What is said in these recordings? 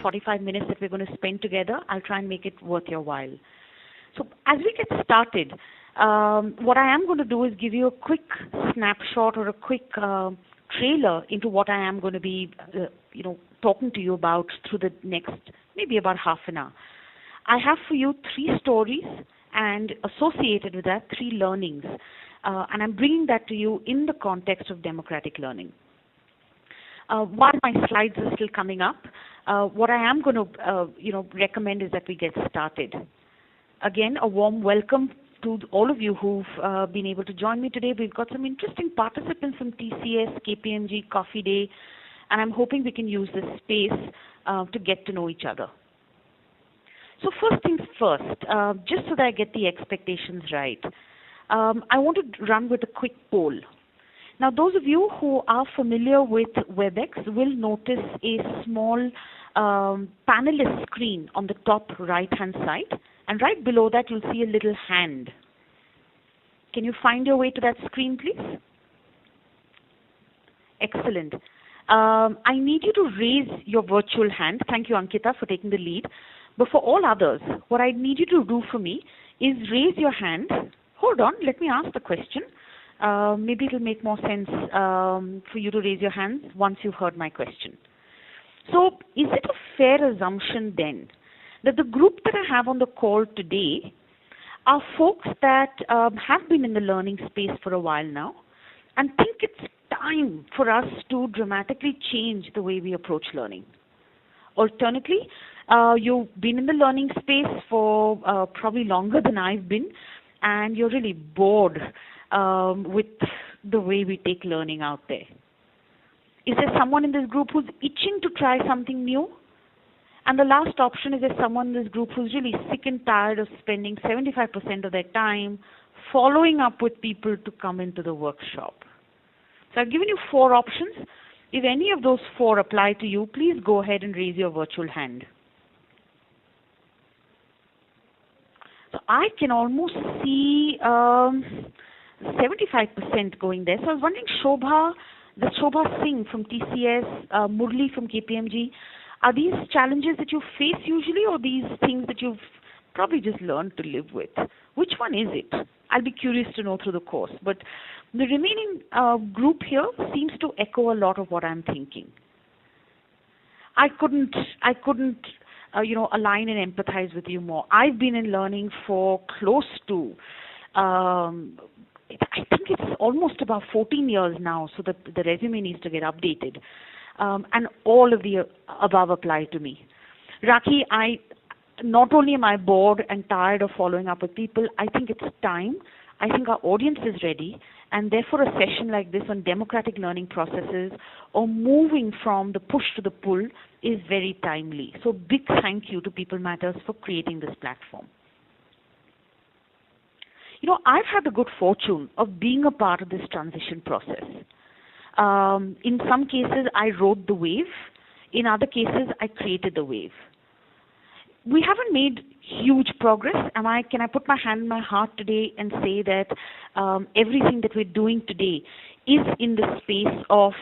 45 minutes that we're going to spend together, I'll try and make it worth your while. So as we get started, what I am going to do is give you a quick snapshot or a quick trailer into what I am going to be, talking to you about through the next maybe about half an hour. I have for you 3 stories and associated with that 3 learnings, and I'm bringing that to you in the context of democratic learning. While my slides are still coming up, what I am going to, recommend is that we get started. Again, a warm welcome to all of you who've been able to join me today. We've got some interesting participants from TCS, KPMG, Coffee Day, and I'm hoping we can use this space to get to know each other. So first things first, just so that I get the expectations right, I want to run with a quick poll. Now, those of you who are familiar with WebEx will notice a small panelist screen on the top right-hand side, and right below that you'll see a little hand. Can you find your way to that screen, please? Excellent. I need you to raise your virtual hand. Thank you, Ankita, for taking the lead. But for all others, what I need you to do for me is raise your hand. Hold on, let me ask the question. Maybe it will make more sense for you to raise your hands once you've heard my question. So is it a fair assumption then that the group that I have on the call today are folks that have been in the learning space for a while now and think it's time for us to dramatically change the way we approach learning? Alternatively, you've been in the learning space for probably longer than I've been, and you're really bored with the way we take learning out there. Is there someone in this group who's itching to try something new? And the last option is there someone in this group who's really sick and tired of spending 75% of their time following up with people to come into the workshop? So I've given you 4 options. If any of those 4 apply to you, please go ahead and raise your virtual hand. So I can almost see 75% going there. So I was wondering, Shobha Singh from TCS, Murli from KPMG, are these challenges that you face usually, or these things that you've probably just learned to live with? Which one is it? I'll be curious to know through the course. But the remaining group here seems to echo a lot of what I'm thinking. I couldn't align and empathize with you more. I've been in learning for close to, I think it's almost about 14 years now, so that the resume needs to get updated. And all of the above apply to me. Rakhi, not only am I bored and tired of following up with people, I think it's time. I think our audience is ready, and therefore a session like this on democratic learning processes or moving from the push to the pull is very timely. So big thank you to People Matters for creating this platform. I've had the good fortune of being a part of this transition process. In some cases, I rode the wave. In other cases, I created the wave. We haven't made huge progress. Can I put my hand in my heart today and say that everything that we're doing today is in the space of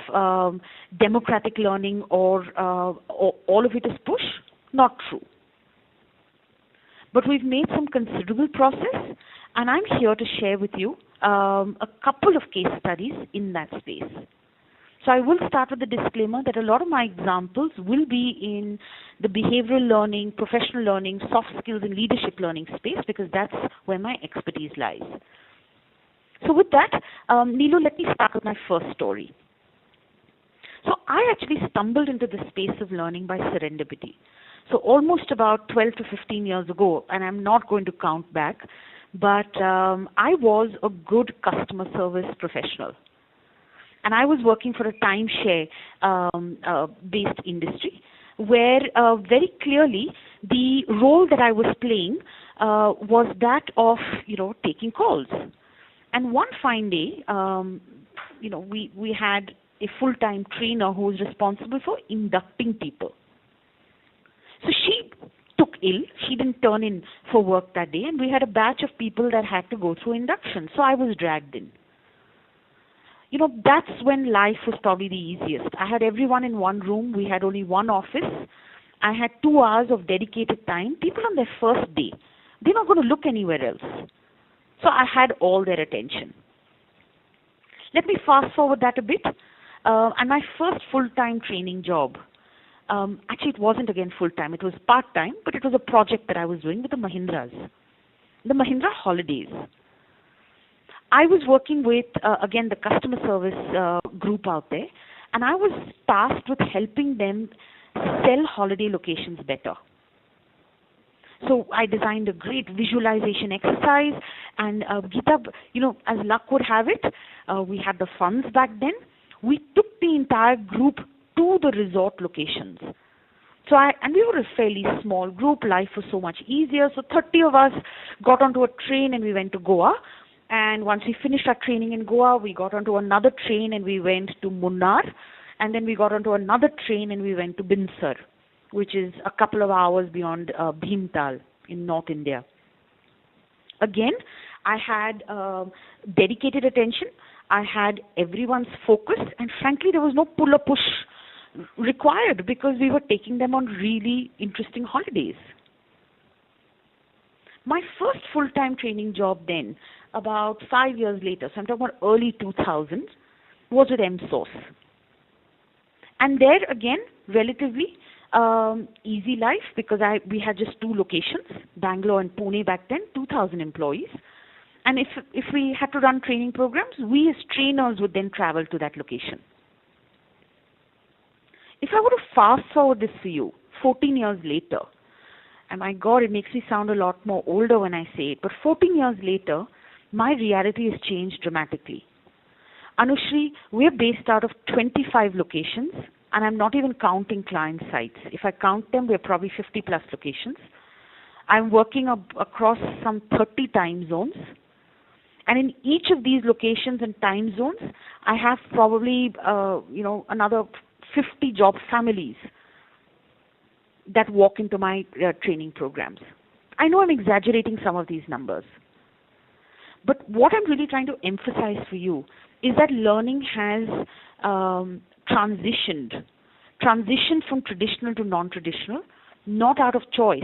democratic learning or all of it is push? Not true. But we've made some considerable progress, and I'm here to share with you a couple of case studies in that space. So I will start with the disclaimer that a lot of my examples will be in the behavioral learning, professional learning, soft skills and leadership learning space, because that's where my expertise lies. So with that, Neelu, let me start with my first story. So I actually stumbled into the space of learning by serendipity. So almost about 12 to 15 years ago, and I'm not going to count back, but I was a good customer service professional. And I was working for a timeshare based industry where very clearly the role that I was playing was that of, taking calls. And one fine day, we had a full-time trainer who was responsible for inducting people. So she took ill. She didn't turn in for work that day, and we had a batch of people that had to go through induction. So I was dragged in. That's when life was probably the easiest. I had everyone in one room. We had only one office. I had 2 hours of dedicated time. People on their first day, they're not going to look anywhere else. So I had all their attention. Let me fast forward that a bit. And my first full-time training job, actually it wasn't again full-time, it was part-time, but it was a project that I was doing with the Mahindras, the Mahindra Holidays. I was working with, again, the customer service group out there, and I was tasked with helping them sell holiday locations better. So I designed a great visualization exercise, and Geeta, as luck would have it, we had the funds back then. We took the entire group to the resort locations. And we were a fairly small group. Life was so much easier. So 30 of us got onto a train and we went to Goa. And once we finished our training in Goa, we got onto another train and we went to Munnar. And then we got onto another train and we went to Binsar, which is a couple of hours beyond Bhimtal in North India. Again, I had dedicated attention. I had everyone's focus. And frankly, there was no pull or push required because we were taking them on really interesting holidays. My first full-time training job then, about 5 years later, so I'm talking about early 2000s, was with MSOS. And there again, relatively easy life because we had just 2 locations, Bangalore and Pune back then, 2,000 employees. And if we had to run training programs, we as trainers would then travel to that location. If I were to fast forward this for you, 14 years later, and my God, it makes me sound a lot more older when I say it, but 14 years later, my reality has changed dramatically. Anushri, we're based out of 25 locations, and I'm not even counting client sites. If I count them, we're probably 50 plus locations. I'm working across some 30 time zones. And in each of these locations and time zones, I have probably, another 50 job families that walk into my training programs. I know I'm exaggerating some of these numbers. But what I'm really trying to emphasize for you is that learning has transitioned from traditional to non-traditional, not out of choice.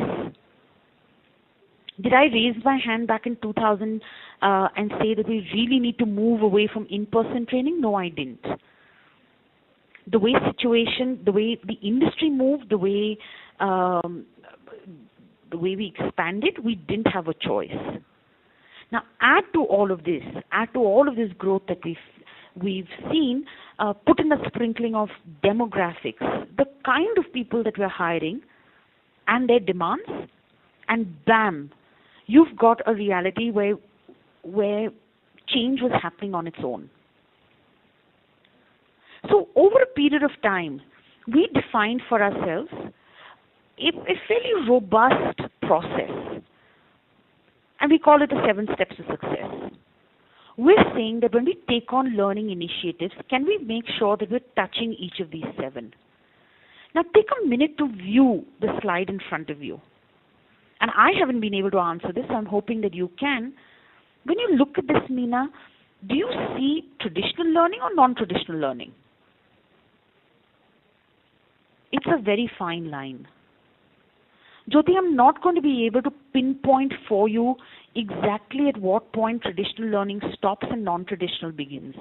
Did I raise my hand back in 2000 and say that we really need to move away from in-person training? No, I didn't. The way the industry moved, the way we expanded, we didn't have a choice. Now, add to all of this growth that we've seen, put in a sprinkling of demographics, the kind of people that we're hiring and their demands, and bam, you've got a reality where change was happening on its own. So over a period of time, we defined for ourselves a fairly robust process. And we call it the 7 steps to success. We're saying that when we take on learning initiatives, can we make sure that we're touching each of these 7? Now take a minute to view the slide in front of you. And I haven't been able to answer this, so I'm hoping that you can. When you look at this, Meena, do you see traditional learning or non-traditional learning? It's a very fine line. Jyoti, I'm not going to be able to pinpoint for you exactly at what point traditional learning stops and non-traditional begins.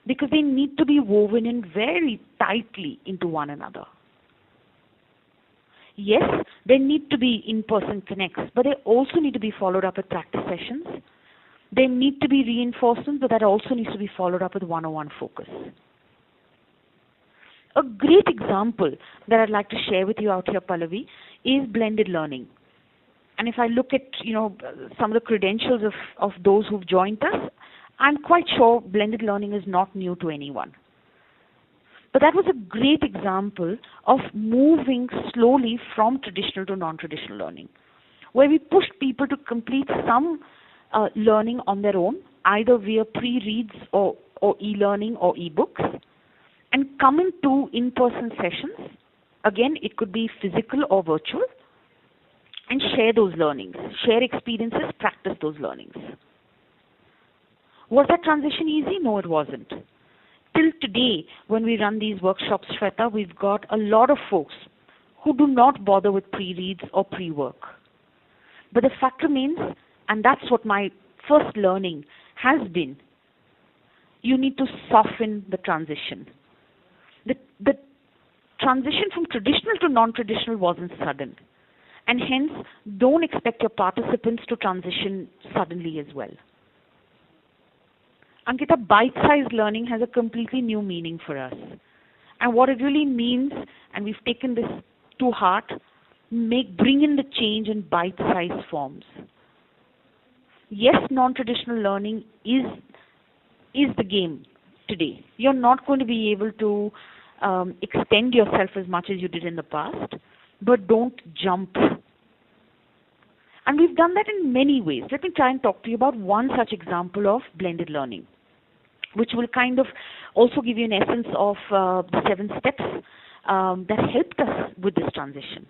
Because they need to be woven in very tightly into one another. Yes, there need to be in-person connects, but they also need to be followed up with practice sessions. There need to be reinforcements, but that also needs to be followed up with one-on-one focus. A great example that I'd like to share with you out here, Pallavi, is blended learning. And if I look at, some of the credentials of those who've joined us, I'm quite sure blended learning is not new to anyone. But that was a great example of moving slowly from traditional to non-traditional learning, where we pushed people to complete some learning on their own, either via pre-reads or e-learning or e-books, and come into in-person sessions. Again, it could be physical or virtual, and share those learnings, share experiences, practice those learnings. Was that transition easy? No, it wasn't. till today, when we run these workshops, Shweta, we've got a lot of folks who do not bother with pre-reads or pre-work. But the fact remains, and that's what my first learning has been, you need to soften the transition. The transition from traditional to non-traditional wasn't sudden. And hence, don't expect your participants to transition suddenly as well. Ankita, bite-sized learning has a completely new meaning for us. And what it really means, and we've taken this to heart, bring in the change in bite-sized forms. Yes, non-traditional learning is the game today. You're not going to be able to extend yourself as much as you did in the past, but don't jump. And we've done that in many ways. Let me try and talk to you about one such example of blended learning, which will kind of also give you an essence of the 7 steps that helped us with this transition.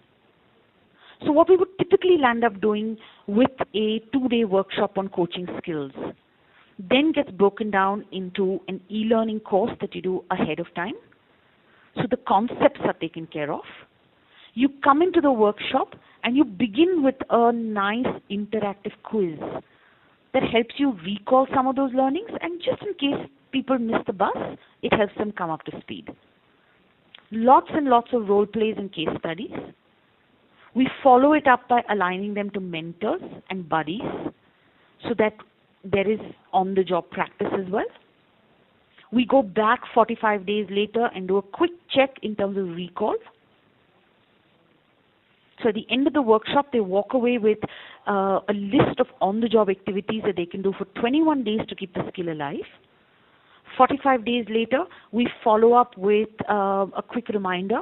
So what we would typically land up doing with a 2-day workshop on coaching skills then gets broken down into an e-learning course that you do ahead of time. So the concepts are taken care of. You come into the workshop and you begin with a nice interactive quiz that helps you recall some of those learnings, and just in case people miss the bus, it helps them come up to speed. Lots and lots of role plays and case studies. We follow it up by aligning them to mentors and buddies so that there is on-the-job practice as well. We go back 45 days later and do a quick check in terms of recall. So at the end of the workshop, they walk away with a list of on-the-job activities that they can do for 21 days to keep the skill alive. 45 days later, we follow up with a quick reminder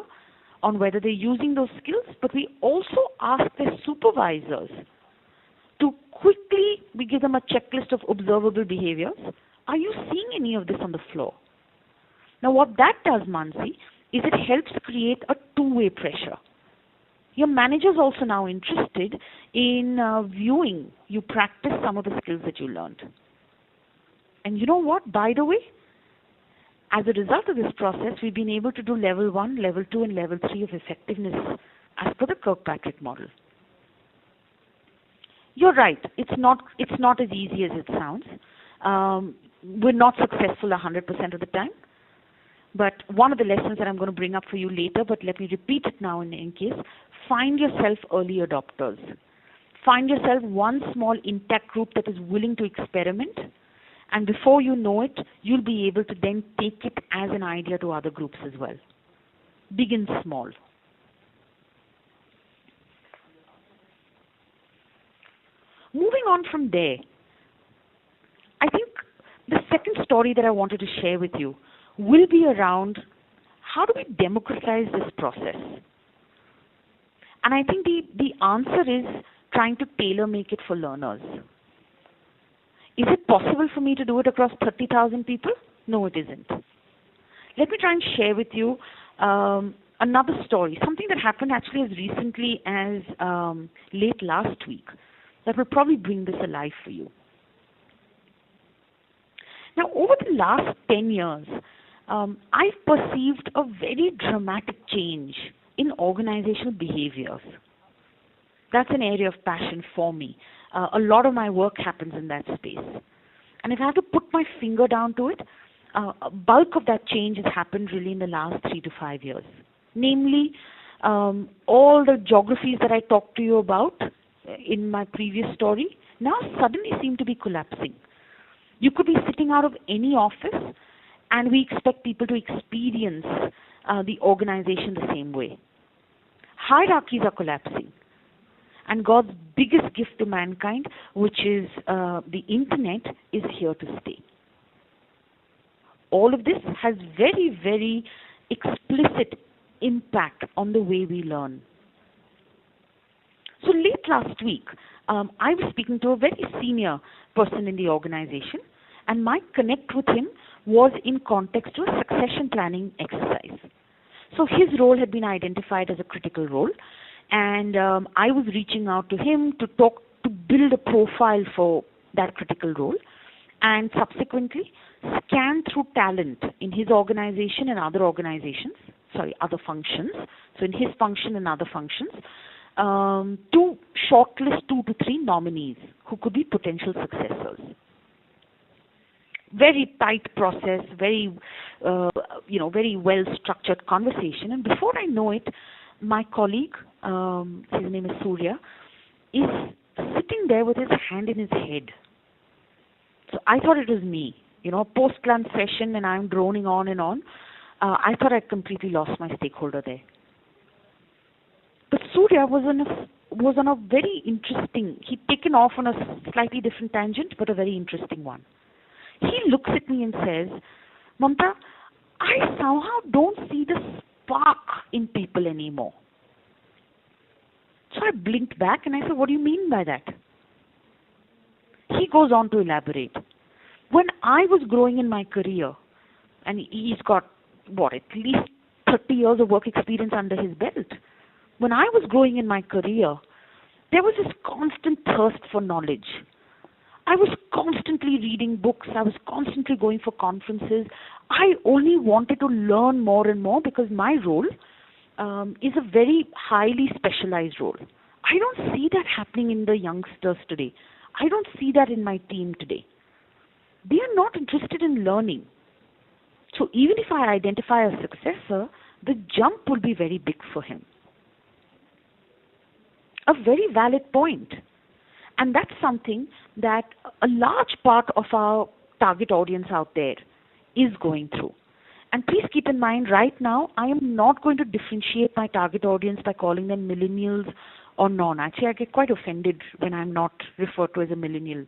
on whether they're using those skills, but we also ask their supervisors to quickly, we give them a checklist of observable behaviors. Are you seeing any of this on the floor? Now what that does, Mansi, is it helps create a two-way pressure. Your manager is also now interested in viewing you practice some of the skills that you learned. And you know what, by the way, as a result of this process, we've been able to do level 1, level 2, and level 3 of effectiveness as per the Kirkpatrick model. You're right, it's not as easy as it sounds. We're not successful 100% of the time. But one of the lessons that I'm going to bring up for you later, but let me repeat it now in any case, find yourself early adopters. Find yourself one small intact group that is willing to experiment, and before you know it, you'll be able to then take it as an idea to other groups as well. Begin small. Moving on from there, I think the second story that I wanted to share with you will be around how do we democratize this process? And I think the answer is trying to tailor-make it for learners. Is it possible for me to do it across 30,000 people? No, it isn't. Let me try and share with you another story, something that happened actually as recently as late last week that will probably bring this alive for you. Now, over the last 10 years, I've perceived a very dramatic change in organizational behaviors. That's an area of passion for me. A lot of my work happens in that space. And if I have to put my finger down to it, a bulk of that change has happened really in the last 3 to 5 years. Namely, all the geographies that I talked to you about in my previous story now suddenly seem to be collapsing. You could be sitting out of any office and we expect people to experience the organization the same way. Hierarchies are collapsing. And God's biggest gift to mankind, which is the internet, is here to stay. All of this has very, very explicit impact on the way we learn. So late last week, I was speaking to a very senior person in the organization, and my connect with him was in context to a succession planning exercise. So his role had been identified as a critical role, and I was reaching out to him to build a profile for that critical role, and subsequently scan through talent in his organization and other organizations, other functions, so in his function and other functions, to shortlist 2 to 3 nominees who could be potential successors. Very tight process, very very well structured conversation. And before I know it, my colleague, his name is Surya, is sitting there with his hand in his head. So I thought it was me, post-lunch session, and I'm droning on and on. I thought I'd completely lost my stakeholder there. But Surya was on a very interesting, he'd taken off on a slightly different tangent, but a very interesting one. He looks at me and says, Mamta, I somehow don't see the spark in people anymore. So I blinked back and I said, what do you mean by that? He goes on to elaborate. When I was growing in my career, and he's got, at least 30 years of work experience under his belt. When I was growing in my career, there was this constant thirst for knowledge. I was constantly reading books. I was constantly going for conferences. I only wanted to learn more and more because my role is a very highly specialized role. I don't see that happening in the youngsters today. I don't see that in my team today. They are not interested in learning. So even if I identify a successor, the jump will be very big for him. A very valid point. And that's something that a large part of our target audience out there is going through. And please keep in mind, right now, I am not going to differentiate my target audience by calling them millennials or non. Actually, I get quite offended when I'm not referred to as a millennial.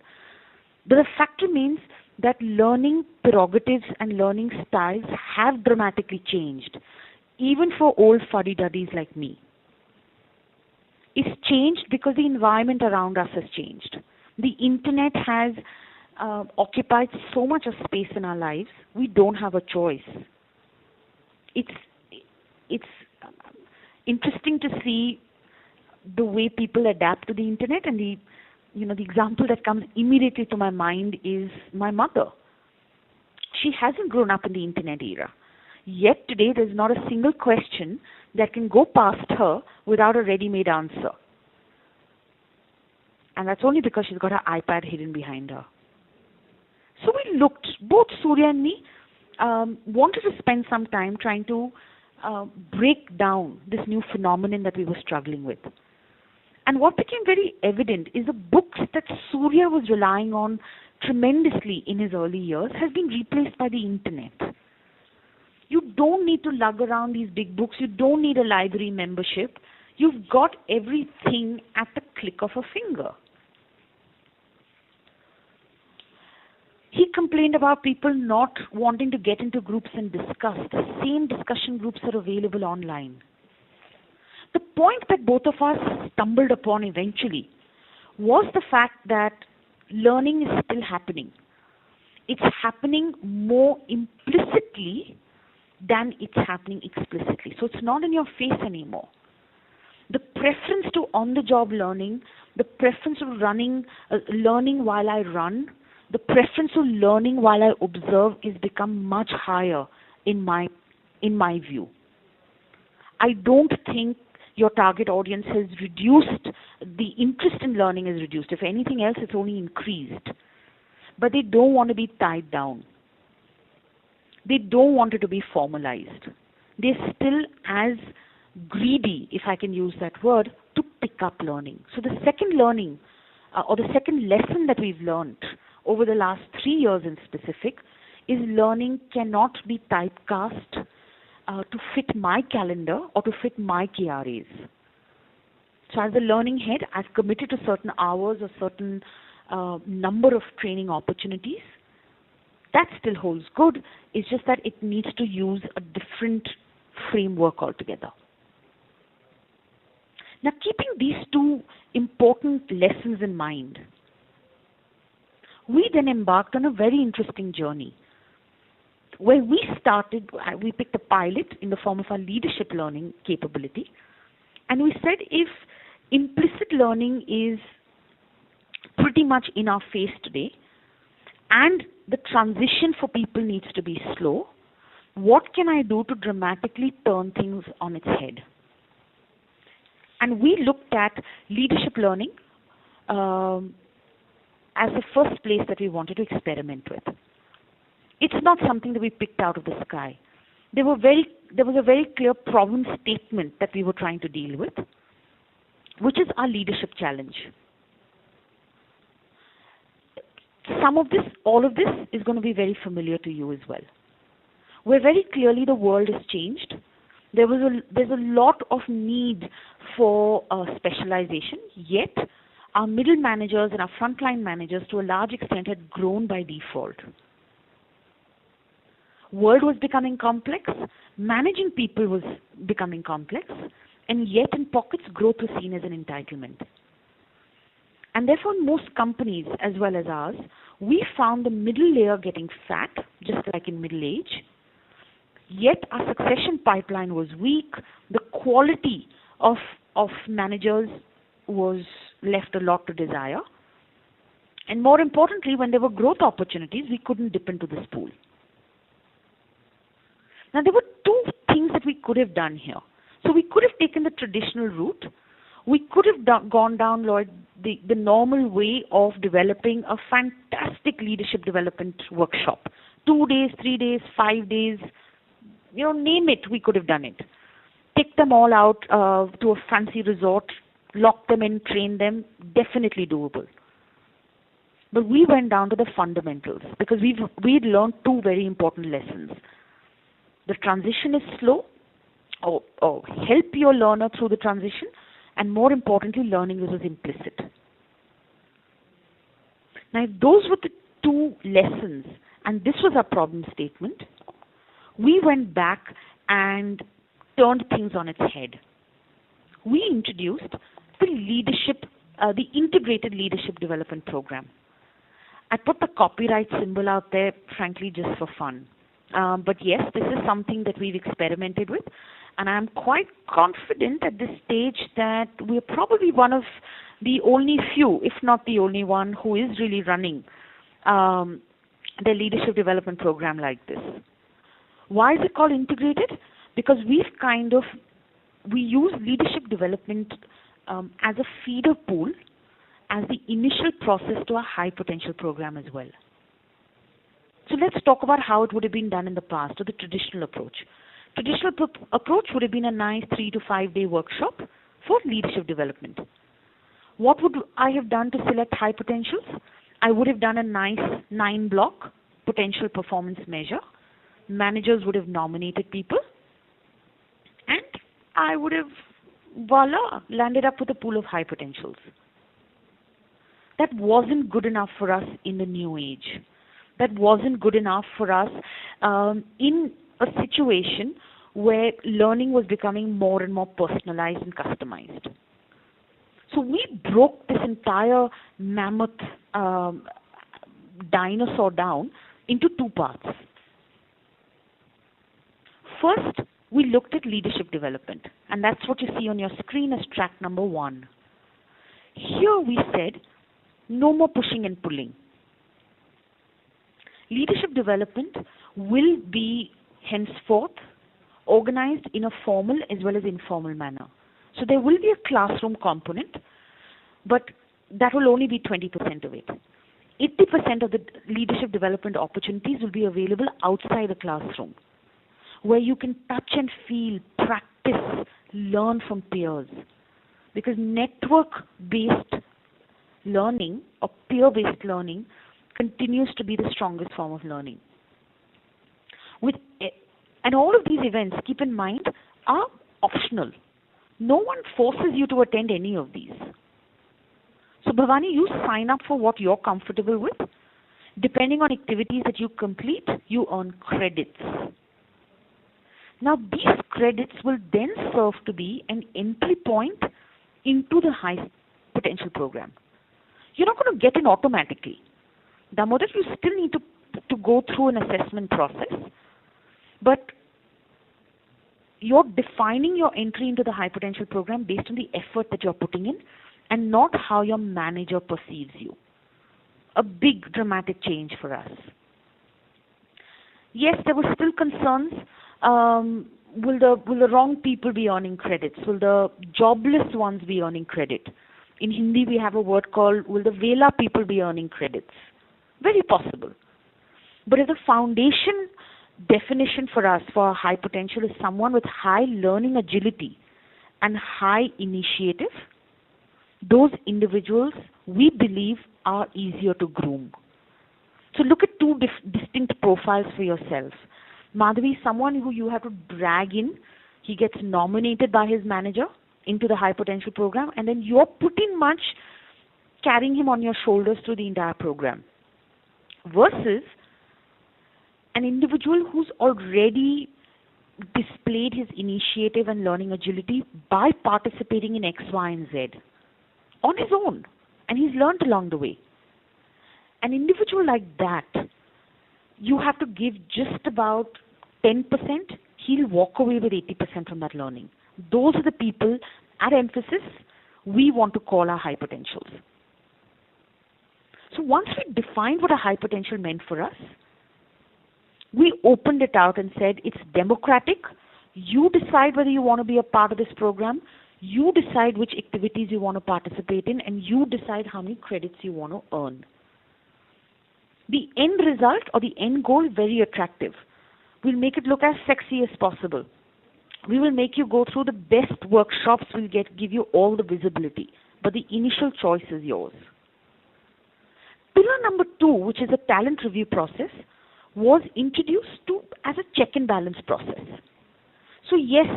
But the fact remains that learning prerogatives and learning styles have dramatically changed, even for old fuddy-duddies like me. It's changed because the environment around us has changed. The internet has occupied so much of space in our lives, we don't have a choice. It's interesting to see the way people adapt to the internet, and the example that comes immediately to my mind is my mother. She hasn't grown up in the internet era. Yet today there's not a single question that can go past her without a ready-made answer. And that's only because she's got her iPad hidden behind her. So we looked, both Surya and me, wanted to spend some time trying to break down this new phenomenon that we were struggling with. And what became very evident is the books that Surya was relying on tremendously in his early years has been replaced by the internet. You don't need to lug around these big books. You don't need a library membership. You've got everything at the click of a finger. He complained about people not wanting to get into groups and discuss. The same discussion groups are available online. The point that both of us stumbled upon eventually was the fact that learning is still happening. It's happening more implicitly than it's happening explicitly. So it's not in your face anymore. The preference to on-the-job learning, the preference of learning while I run, the preference of learning while I observe is become much higher in my view. I don't think your target audience has reduced, the interest in learning is reduced. If anything else, it's only increased. But they don't want to be tied down. They don't want it to be formalized. They're still as greedy, if I can use that word, to pick up learning. So the second learning, or the second lesson that we've learned over the last 3 years in specific, is learning cannot be typecast to fit my calendar or to fit my KRAs. So as a learning head, I've committed to certain hours or certain number of training opportunities. That still holds good. It's just that it needs to use a different framework altogether. Now, keeping these two important lessons in mind, we then embarked on a very interesting journey where we picked a pilot in the form of our leadership learning capability, and we said if implicit learning is pretty much in our face today, and the transition for people needs to be slow, what can I do to dramatically turn things on its head? And we looked at leadership learning as the first place that we wanted to experiment with. It's not something that we picked out of the sky. There was a very clear problem statement that we were trying to deal with, which is our leadership challenge. All of this is going to be very familiar to you as well. Where very clearly the world has changed. There's a lot of need for specialization, yet our middle managers and our frontline managers to a large extent had grown by default. World was becoming complex, managing people was becoming complex, and yet in pockets growth was seen as an entitlement. And therefore most companies as well as ours, we found the middle layer getting fat, just like in middle age, yet our succession pipeline was weak, the quality of managers was left a lot to desire, and more importantly, when there were growth opportunities, we couldn't dip into this pool. Now there were two things that we could have done here. So we could have taken the traditional route. We could have gone down, Lloyd, the normal way of developing a fantastic leadership development workshop. 2 days, 3 days, 5 days, name it, we could have done it. Take them all out to a fancy resort, lock them in, train them, definitely doable. But we went down to the fundamentals because we'd learned two very important lessons. The transition is slow, or help your learner through the transition, and more importantly, learning was implicit. Now, if those were the two lessons, and this was our problem statement, we went back and turned things on its head. We introduced the integrated leadership development program. I put the copyright symbol out there, frankly, just for fun. But yes, this is something that we've experimented with, and I'm quite confident at this stage that we're probably one of the only few, if not the only one, who is really running their leadership development program like this. Why is it called integrated? Because we use leadership development as a feeder pool, as the initial process to a high potential program as well. So let's talk about how it would have been done in the past, or the traditional approach. Traditional approach would have been a nice 3 to 5 day workshop for leadership development. What would I have done to select high potentials? I would have done a nice 9-block potential performance measure. Managers would have nominated people, and I would have, voila, landed up with a pool of high potentials. That wasn't good enough for us in the new age. That wasn't good enough for us in a situation where learning was becoming more and more personalized and customized. So we broke this entire mammoth dinosaur down into two parts. First, we looked at leadership development, and that's what you see on your screen as track number 1. Here we said, no more pushing and pulling. Leadership development will be henceforth organized in a formal as well as informal manner. So there will be a classroom component, but that will only be 20% of it. 80% of the leadership development opportunities will be available outside the classroom, where you can touch and feel, practice, learn from peers. Because network-based learning or peer-based learning continues to be the strongest form of learning. And all of these events, keep in mind, are optional. No one forces you to attend any of these. So Bhavani, you sign up for what you're comfortable with. Depending on activities that you complete, you earn credits. Now these credits will then serve to be an entry point into the high potential program. You're not going to get in automatically. Damodar, you still need to go through an assessment process, but you're defining your entry into the high potential program based on the effort that you're putting in and not how your manager perceives you. a big dramatic change for us. Yes, there were still concerns. Will the wrong people be earning credits? Will the jobless ones be earning credit? In Hindi, we have a word called, will the Vela people be earning credits? Very possible. But if the foundation definition for us for high potential is someone with high learning agility and high initiative, those individuals we believe are easier to groom. So look at two distinct profiles for yourself. Madhavi is someone who you have to drag in. He gets nominated by his manager into the high potential program, and then you're pretty much carrying him on your shoulders through the entire program. Versus an individual who's already displayed his initiative and learning agility by participating in X, Y, and Z on his own, and he's learned along the way. An individual like that, you have to give just about 10%, he'll walk away with 80% from that learning. Those are the people, at Mphasis, we want to call our high potentials. So once we defined what a high potential meant for us, we opened it out and said it's democratic. You decide whether you want to be a part of this program. You decide which activities you want to participate in, and you decide how many credits you want to earn. The end result or the end goal, very attractive. We'll make it look as sexy as possible. We will make you go through the best workshops. We'll give you all the visibility. But the initial choice is yours. Pillar number 2, which is a talent review process, was introduced as a check and balance process. So yes,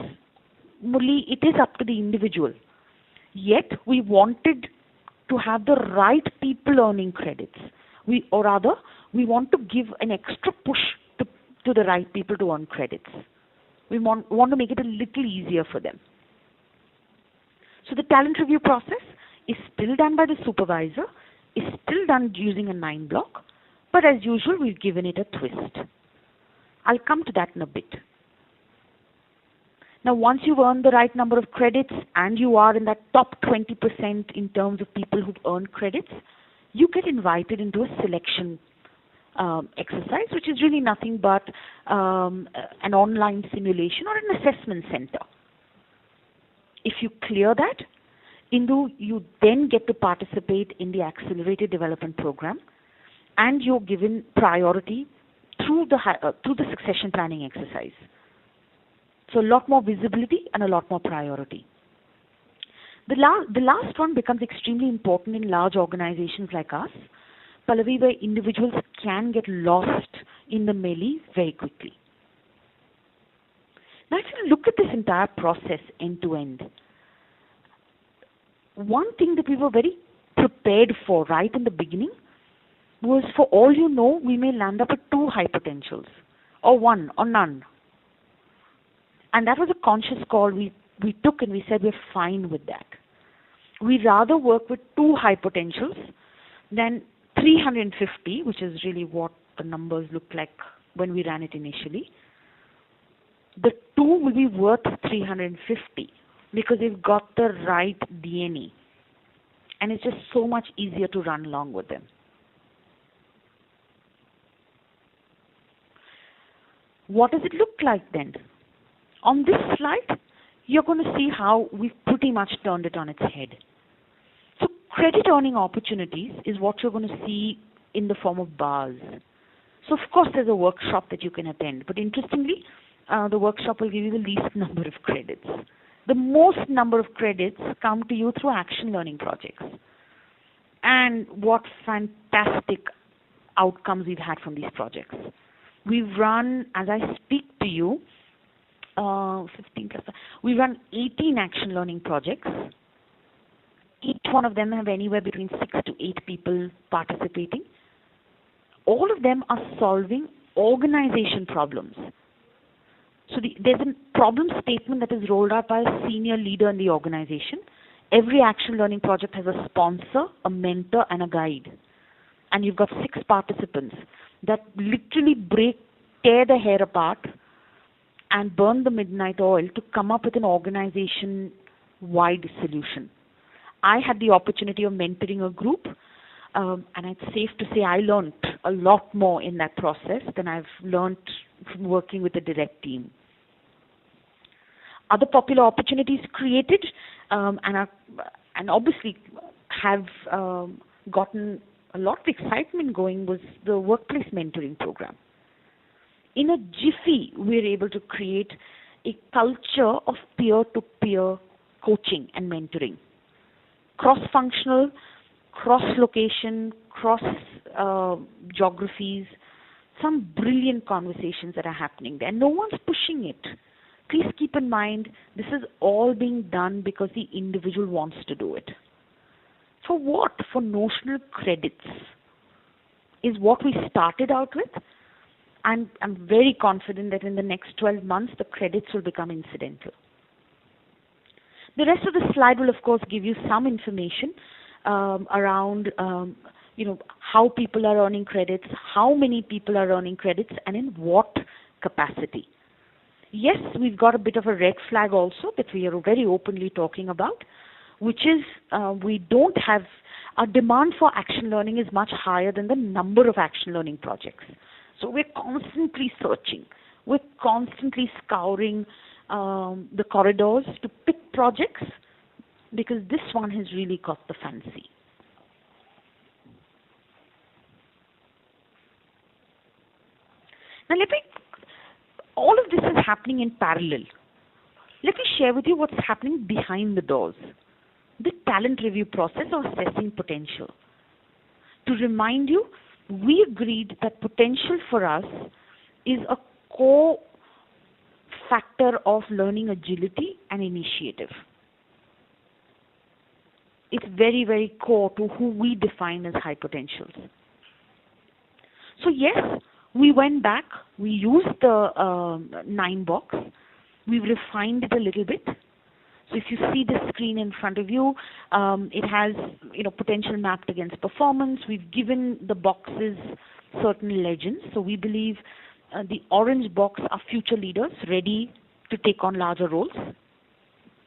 Murli, it is up to the individual. Yet we wanted to have the right people earning credits. We want to give an extra push to the right people to earn credits. We want to make it a little easier for them. So the talent review process is still done by the supervisor, is still done using a 9-block, but as usual, we've given it a twist. I'll come to that in a bit. Now, once you've earned the right number of credits and you are in that top 20% in terms of people who've earned credits, you get invited into a selection exercise, which is really nothing but an online simulation or an assessment center. If you clear that, you then get to participate in the Accelerated Development Program, and you're given priority through the succession planning exercise. So a lot more visibility and a lot more priority. The last one becomes extremely important in large organizations like us, Pallavi, where individuals can get lost in the melee very quickly. Now, if you look at this entire process end to end, one thing that we were very prepared for right in the beginning was, for all you know, we may land up with 2 high potentials, or 1 or none. And that was a conscious call we took, and we said we're fine with that. We'd rather work with 2 high potentials than 350, which is really what the numbers looked like when we ran it initially. The 2 will be worth 350 because they've got the right DNA. And it's just so much easier to run along with them. What does it look like then? On this slide, you're going to see how we've pretty much turned it on its head. So credit earning opportunities is what you're going to see in the form of bars. So of course there's a workshop that you can attend, but interestingly, the workshop will give you the least number of credits. The most number of credits come to you through action learning projects. And what fantastic outcomes we've had from these projects. We've run, as I speak to you, 15 plus, we run 18 action learning projects. Each one of them have anywhere between 6 to 8 people participating. All of them are solving organization problems. So there's a problem statement that is rolled out by a senior leader in the organization. Every action learning project has a sponsor, a mentor, and a guide. And you've got 6 participants that literally tear their hair apart and burn the midnight oil to come up with an organization-wide solution. I had the opportunity of mentoring a group And it's safe to say I learned a lot more in that process than I've learned from working with the direct team. Other popular opportunities created and obviously have gotten a lot of excitement going was the workplace mentoring program. In a jiffy, we were able to create a culture of peer-to-peer coaching and mentoring. Cross-functional, cross-location, cross-geographies, some brilliant conversations that are happening there. No one's pushing it. Please keep in mind, this is all being done because the individual wants to do it. For what? For notional credits is what we started out with. And I'm very confident that in the next 12 months, the credits will become incidental. The rest of the slide will, of course, give you some information around, how people are earning credits, how many people are earning credits, and in what capacity. Yes, we've got a bit of a red flag also that we are very openly talking about, which is we don't have, our demand for action learning is much higher than the number of action learning projects. So we're constantly searching. We're constantly scouring the corridors to pick projects because this one has really caught the fancy. Now all of this is happening in parallel. Let me share with you what's happening behind the doors. The talent review process of assessing potential. To remind you, we agreed that potential for us is a core factor of learning agility and initiative. It's very, very core to who we define as high potentials. So yes, we went back, we used the 9-box, we've refined it a little bit. So if you see the screen in front of you, it has potential mapped against performance. We've given the boxes certain legends. So we believe the orange box are future leaders ready to take on larger roles,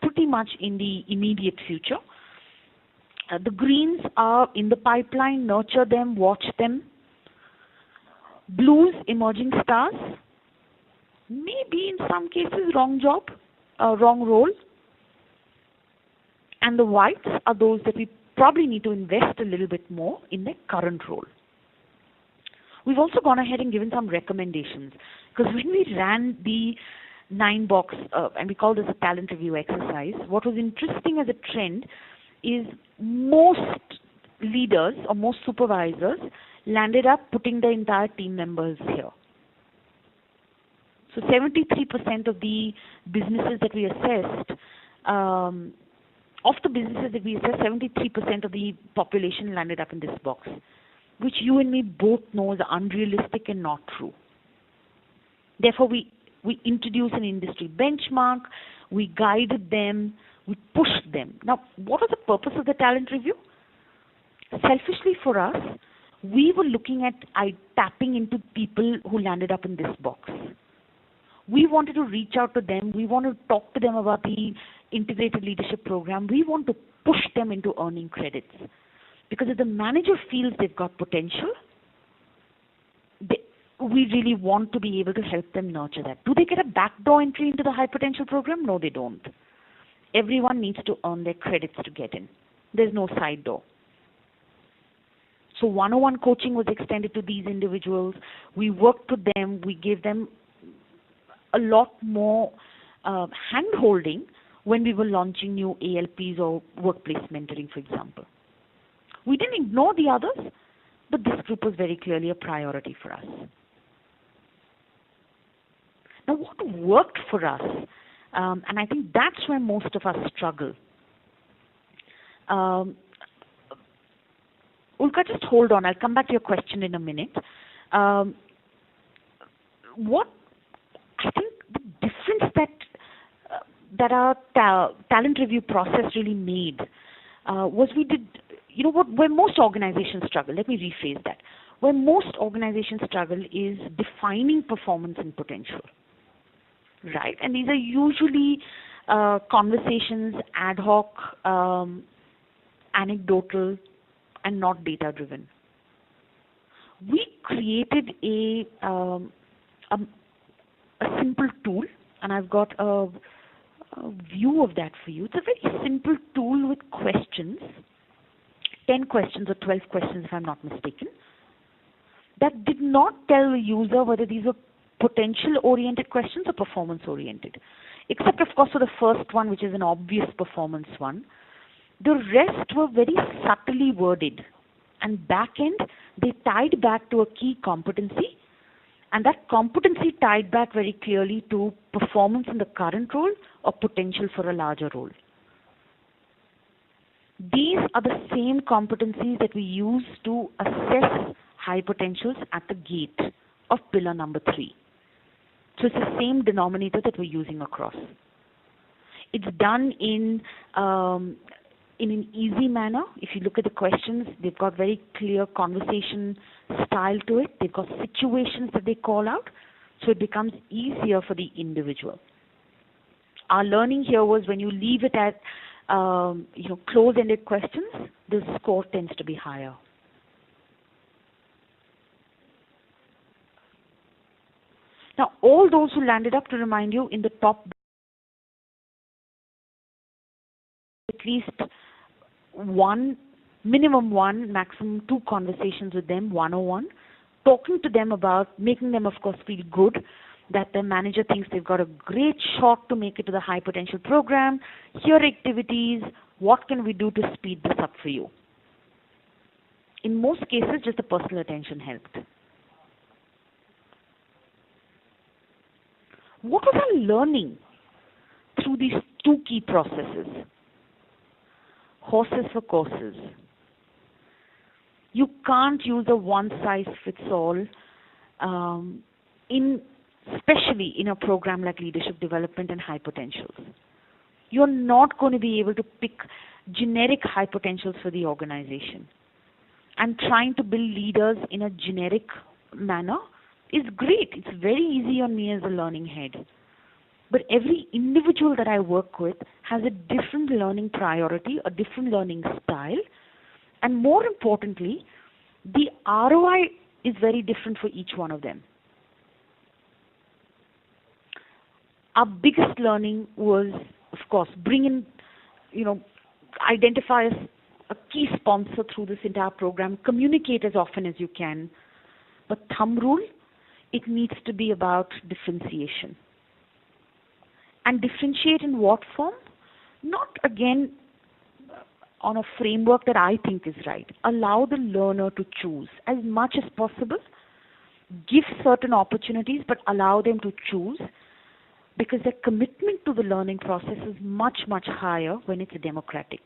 pretty much in the immediate future. The greens are in the pipeline, nurture them, watch them. Blues, emerging stars, maybe in some cases wrong job, wrong role. And the whites are those that we probably need to invest a little bit more in their current role. We've also gone ahead and given some recommendations because when we ran the 9-box, and we call this a talent review exercise, what was interesting as a trend is most leaders or most supervisors landed up putting the entire team members here. So 73% of the businesses that we assessed, of the businesses that we assessed, 73% of the population landed up in this box, which you and me both know is unrealistic and not true. Therefore, we introduced an industry benchmark, we guided them, we pushed them. Now, what was the purpose of the talent review? Selfishly for us, we were looking at tapping into people who landed up in this box. We wanted to reach out to them. We want to talk to them about the integrated leadership program. We want to push them into earning credits. Because if the manager feels they've got potential, we really want to be able to help them nurture that. Do they get a backdoor entry into the high potential program? No, they don't. Everyone needs to earn their credits to get in. There's no side door. So one-on-one coaching was extended to these individuals. We worked with them. We gave them a lot more hand-holding when we were launching new ALPs or workplace mentoring, for example. We didn't ignore the others, but this group was very clearly a priority for us. Now, what worked for us, and I think that's where most of us struggle. Ulka, just hold on. I'll come back to your question in a minute. What I think the difference that our talent review process really made was we did, where most organizations struggle. Let me rephrase that. Where most organizations struggle is defining performance and potential, right? And these are usually conversations, ad hoc, anecdotal, and not data-driven. We created a simple tool, and I've got a view of that for you. It's a very simple tool with questions, 10 questions or 12 questions if I'm not mistaken, that did not tell the user whether these were potential-oriented questions or performance-oriented, except of course for the first one, which is an obvious performance one. The rest were very subtly worded, and back end they tied back to a key competency, and that competency tied back very clearly to performance in the current role or potential for a larger role. These are the same competencies that we use to assess high potentials at the gate of pillar number 3. So it's the same denominator that we're using across. It's done in an easy manner. If you look at the questions, they've got very clear conversation style to it. They've got situations that they call out, so it becomes easier for the individual. Our learning here was when you leave it at close-ended questions, the score tends to be higher. Now, all those who landed up, to remind you, in the top, at least minimum one, maximum 2 conversations with them, 101, talking to them about, making them, of course, feel good, that their manager thinks they've got a great shot to make it to the high potential program. Here are activities. What can we do to speed this up for you? In most cases, just the personal attention helped. What was our learning through these 2 key processes? Horses for courses. You can't use a one-size-fits-all, especially in a program like leadership development and high potentials. You're not going to be able to pick generic high potentials for the organization. And trying to build leaders in a generic manner is great. It's very easy on me as a learning head. But every individual that I work with has a different learning priority, a different learning style, and more importantly, the ROI is very different for each one of them. Our biggest learning was, of course, identify a key sponsor through this entire program, communicate as often as you can. But thumb rule, it needs to be about differentiation. And differentiate in what form? Not, again, on a framework that I think is right. Allow the learner to choose as much as possible. Give certain opportunities, but allow them to choose, because their commitment to the learning process is much, much higher when it's democratic.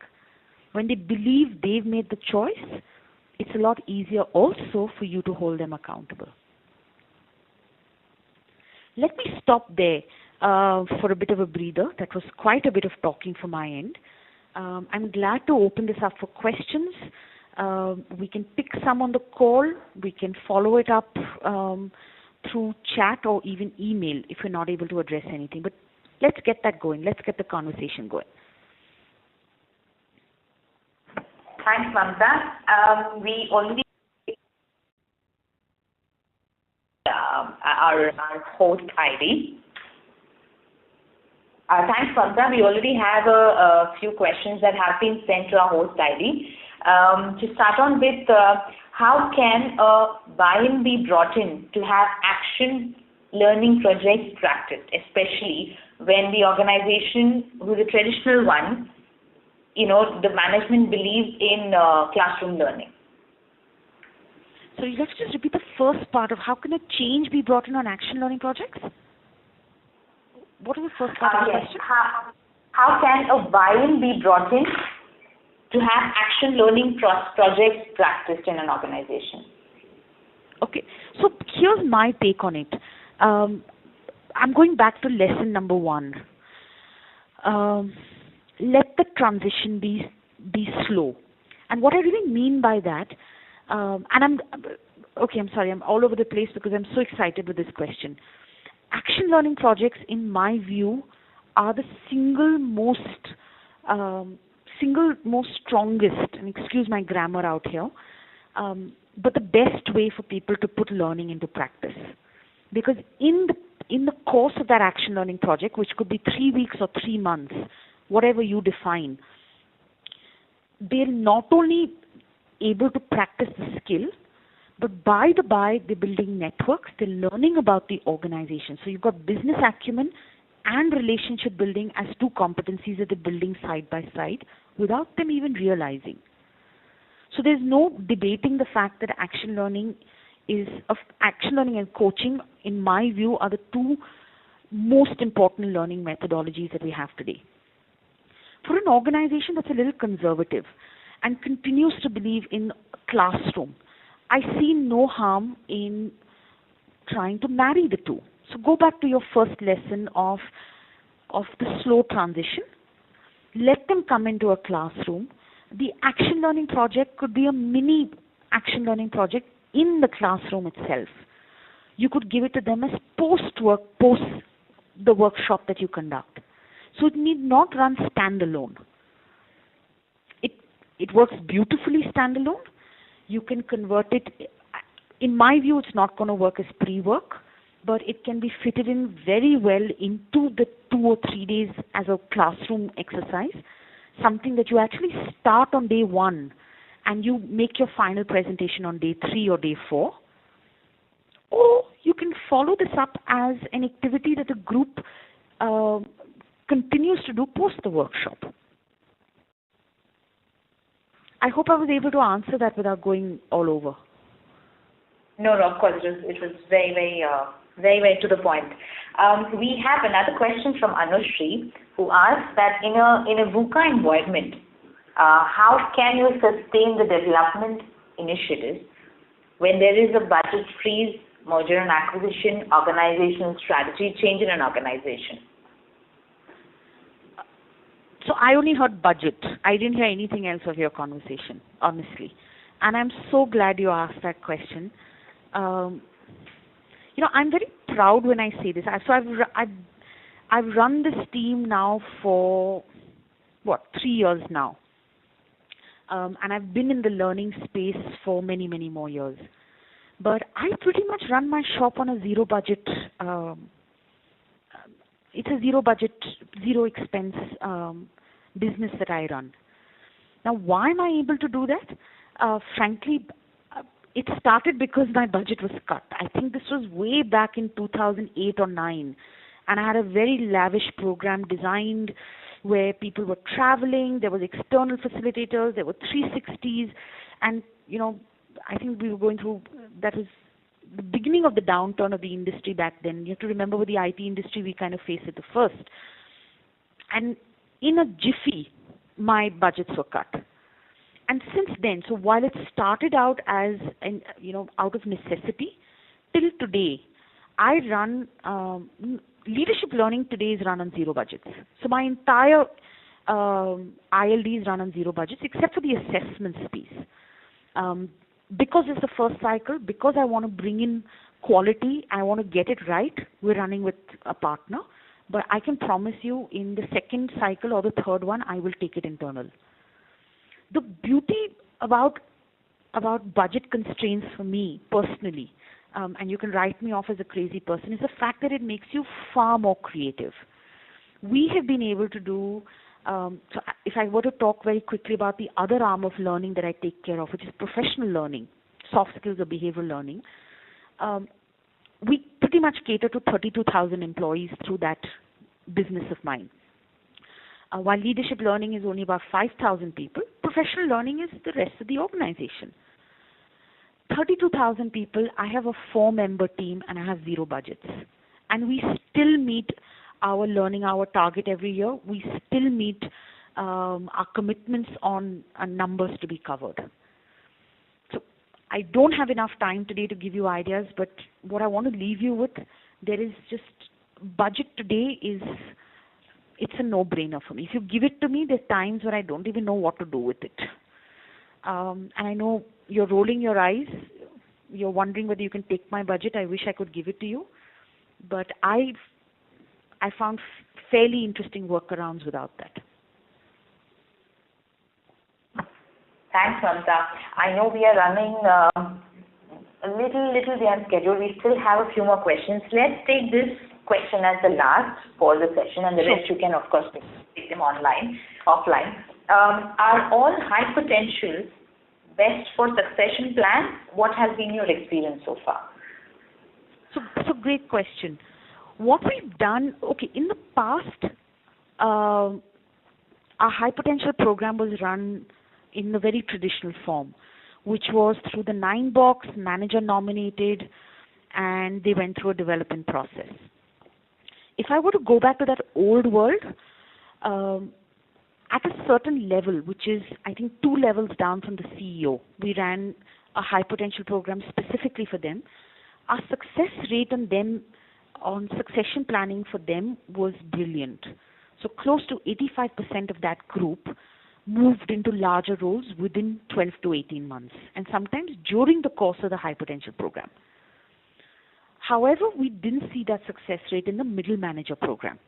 When they believe they've made the choice, it's a lot easier also for you to hold them accountable. Let me stop there for a bit of a breather. That was quite a bit of talking from my end. I'm glad to open this up for questions. We can pick some on the call. We can follow it up through chat or even email if we're not able to address anything. But let's get that going. Let's get the conversation going. Thanks, Mamta. We already our host ID. Thanks, Mamta. We already have a few questions that have been sent to our host ID. To start on with, how can a buy-in be brought in to have action learning projects practiced, especially when the organization, who's a traditional one, the management believes in classroom learning? So you have to just repeat the first part of how can a change be brought in on action learning projects? What was the first part of the question? How can a buy-in be brought in to have action learning projects practiced in an organization? Okay, so here's my take on it. I'm going back to lesson number 1. Let the transition be slow. And what I really mean by that, I'm sorry, I'm all over the place because I'm so excited with this question. Action learning projects, in my view, are the single most single most strongest, and excuse my grammar out here, but the best way for people to put learning into practice. Because in the course of that action learning project, which could be 3 weeks or 3 months, whatever you define, they're not only able to practice the skill, but by they're building networks, they're learning about the organization. So you've got business acumen and relationship building as two competencies that they're building side by side without them even realizing. So there's no debating the fact that action learning and coaching, in my view, are the two most important learning methodologies that we have today. For an organization that's a little conservative and continues to believe in classroom, I see no harm in trying to marry the two. So go back to your first lesson of the slow transition. Let them come into a classroom. The action learning project could be a mini action learning project in the classroom itself. You could give it to them as post the workshop that you conduct. So it need not run standalone. It works beautifully standalone. You can convert it. In my view, it's not going to work as pre-work, but it can be fitted in very well into the 2 or 3 days as a classroom exercise, something that you actually start on day 1 and you make your final presentation on day 3 or day 4. Or you can follow this up as an activity that the group continues to do post the workshop. I hope I was able to answer that without going all over. No, of course, it was very to the point. We have another question from Anushri, who asks that in a VUCA environment, how can you sustain the development initiatives when there is a budget freeze, merger and acquisition, organizational strategy change in an organization? So I only heard budget. I didn't hear anything else of your conversation, honestly. And I'm so glad you asked that question. I'm very proud when I say this. So I've run this team now for 3 years now, and I've been in the learning space for many, many more years. But I pretty much run my shop on a zero budget. It's a zero budget, zero expense business that I run. Now, why am I able to do that? Frankly, it started because my budget was cut. I think this was way back in 2008 or 9, and I had a very lavish program designed where people were traveling, there was external facilitators, there were 360s, and I think we were going through, that was the beginning of the downturn of the industry back then. You have to remember, with the IT industry, we kind of faced it the first. And in a jiffy, my budgets were cut. And since then, so while it started out as, out of necessity, till today, I run, leadership learning today is run on zero budgets. So my entire ILD is run on zero budgets, except for the assessments piece. Because it's the first cycle, because I want to bring in quality, I want to get it right, we're running with a partner. But I can promise you, in the second cycle or the third one, I will take it internal. The beauty about budget constraints for me personally, and you can write me off as a crazy person, is the fact that it makes you far more creative. We have been able to do, so if I were to talk very quickly about the other arm of learning that I take care of, which is professional learning, soft skills or behavioral learning, we pretty much cater to 32,000 employees through that business of mine. While leadership learning is only about 5,000 people, professional learning is the rest of the organization. 32,000 people, I have a 4-member team and I have zero budgets. And we still meet our learning hour target every year. We still meet our commitments on numbers to be covered. So I don't have enough time today to give you ideas, but what I want to leave you with, there is just, budget today is, it's a no-brainer for me. If you give it to me, there's times when I don't even know what to do with it. And I know you're rolling your eyes. You're wondering whether you can take my budget. I wish I could give it to you. But I found fairly interesting workarounds without that. Thanks, Mamta. I know we are running a little behind schedule. We still have a few more questions. Let's take this question as the last for the session, and the rest you can, of course, take them offline. Are all high potentials best for succession plans? What has been your experience so far? So great question. What we've done, in the past, our high potential program was run in a very traditional form, which was through the 9-box, manager nominated, and they went through a development process. If I were to go back to that old world, at a certain level, which is, I think, 2 levels down from the CEO, we ran a high potential program specifically for them. Our success rate on succession planning for them was brilliant. So close to 85% of that group moved into larger roles within 12 to 18 months, and sometimes during the course of the high potential program. However, we didn't see that success rate in the middle manager program,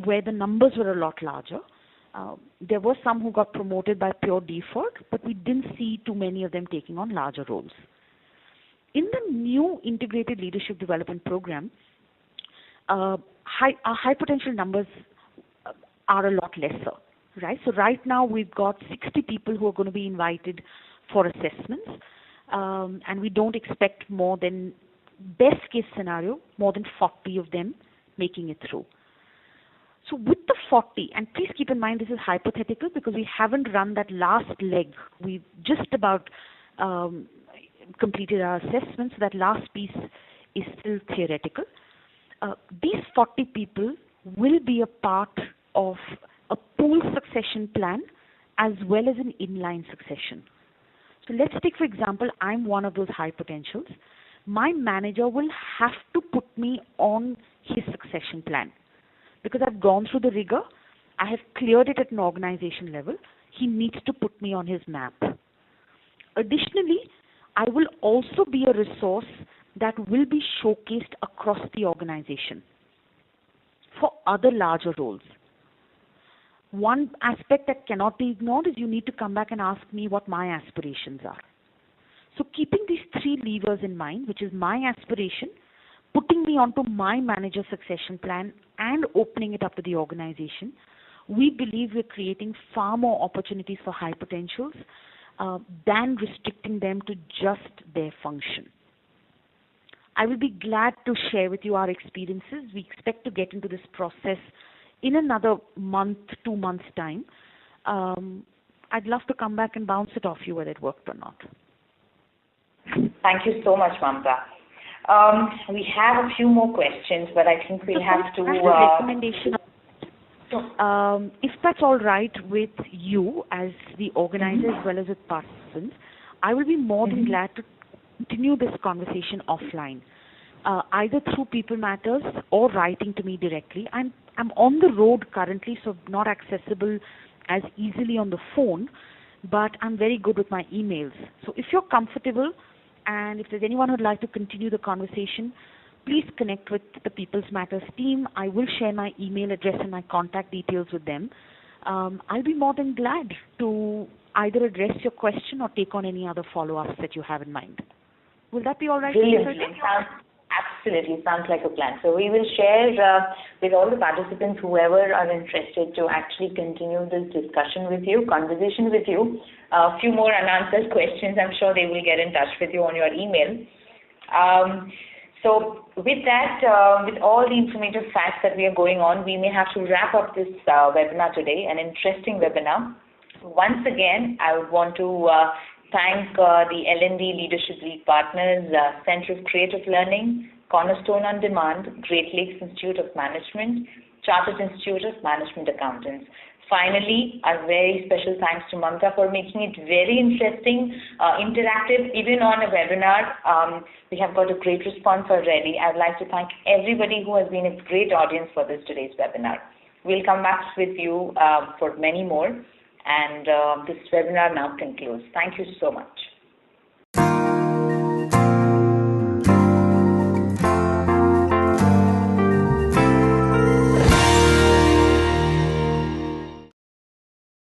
where the numbers were a lot larger. There were some who got promoted by pure default, but we didn't see too many of them taking on larger roles. In the new integrated leadership development program, our high potential numbers are a lot lesser, right? So right now we've got 60 people who are going to be invited for assessments, and we don't expect more than, best case scenario, more than 40 of them making it through. So with the 40, and please keep in mind this is hypothetical because we haven't run that last leg. We've just about completed our assessments, so that last piece is still theoretical. These 40 people will be a part of a pool succession plan as well as an inline succession. So let's take, for example, I'm one of those high potentials. My manager will have to put me on his succession plan because I've gone through the rigor. I have cleared it at an organization level. He needs to put me on his map. Additionally, I will also be a resource that will be showcased across the organization for other larger roles. One aspect that cannot be ignored is you need to come back and ask me what my aspirations are. So keeping these 3 levers in mind, which is my aspiration, putting me onto my manager succession plan and opening it up to the organization, we believe we're creating far more opportunities for high potentials than restricting them to just their function. I will be glad to share with you our experiences. We expect to get into this process in another month, 2 months' time. I'd love to come back and bounce it off you whether it worked or not. Thank you so much, Mamta. We have a few more questions, but I think we'll have to... recommendation. If that's all right with you as the organizer as well as with participants, I will be more than glad to continue this conversation offline, either through People Matters or writing to me directly. I'm on the road currently, so not accessible as easily on the phone, but I'm very good with my emails. So if you're comfortable and if there's anyone who'd like to continue the conversation, please connect with the People's Matters team. I will share my email address and my contact details with them. I'll be more than glad to either address your question or take on any other follow-ups that you have in mind. Will that be all right? Absolutely, sounds like a plan. So we will share with all the participants, whoever are interested to actually continue this conversation with you, a few more unanswered questions. I'm sure they will get in touch with you on your email. So with that, with all the informative facts that we are going on, we may have to wrap up this webinar today, an interesting webinar. Once again, I would want to thank the L&D Leadership League partners, Center of Creative Learning, Cornerstone on Demand, Great Lakes Institute of Management, Chartered Institute of Management Accountants. Finally, a very special thanks to Mamta for making it very interesting, interactive, even on a webinar. We have got a great response already. I'd like to thank everybody who has been a great audience for today's webinar. We'll come back with you for many more. And this webinar now concludes. Thank you so much.